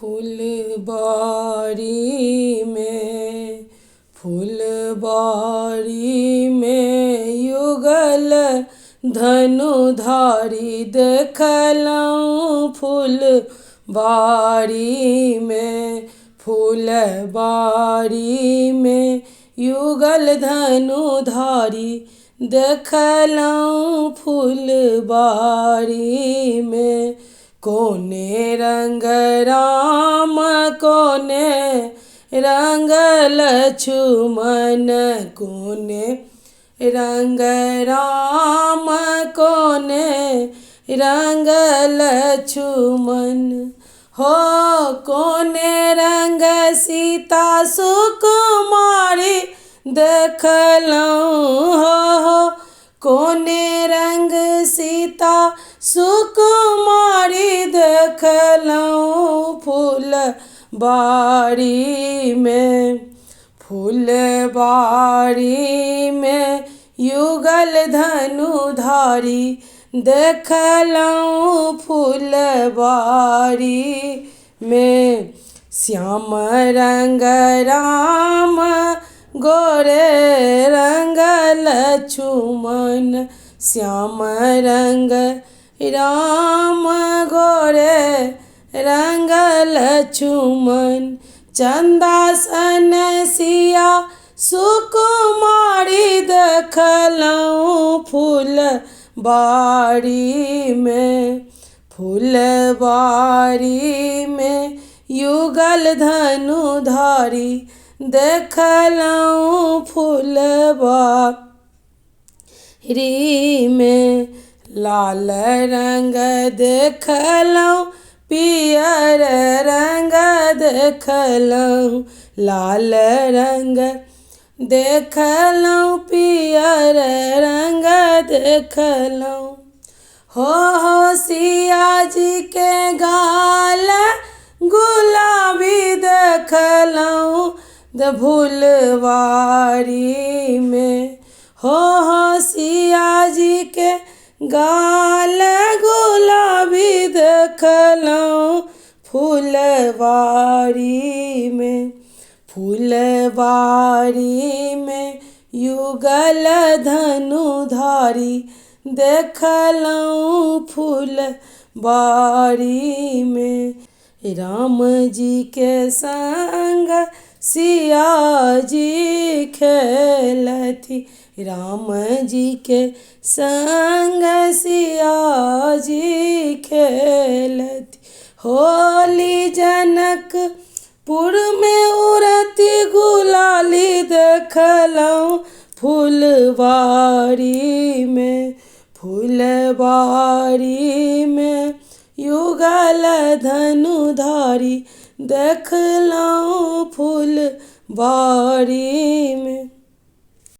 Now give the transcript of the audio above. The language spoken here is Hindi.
फुलबारी में युगल धनुधारी देखलहुँ फुलबारी में युगल धनुधारी देखलहुँ फुलबारी में। कोने रंग राम कोने रंग लक्ष्मण, कोने रंग राम कोने रंग लक्ष्मण, हो कोने रंग सीता सुकुमारी देखलहुँ, हो कोने रंग सीता सुकुमारी देखलहुँ फुलबारी में युगल धनुधारी देखलहुँ फुलबारी में। श्याम रंग राम गोरे रंग लक्ष्मण, श्याम रंग राम गोरे रंग लक्ष्मण, चंदासन सिया सुकुमारी देखलहुँ फुलबारी में युगल धनुधारी देखलहुँ फुलबारी में। लाल रंग देखलहुँ पियर रंग देखलहुँ, लाल रंग देखलहुँ पियर रंग देखलहुँ, हो सिया जी के गाल गुलाबी देखलहुँ फुलबारी में, हो सिया जी के गाल गुलाबी देखलहुँ फुलबारी में युगल धनुधारी देखलहुँ फुलबारी में। राम जी के संग सिया जी खेलथि, राम जी के संग सिया जी खेलथि, होली जनकपुर में उड़ती गुलाली देखलहुँ फुलबारी में युगल धनुधारी देखलहुँ फुलबारी में।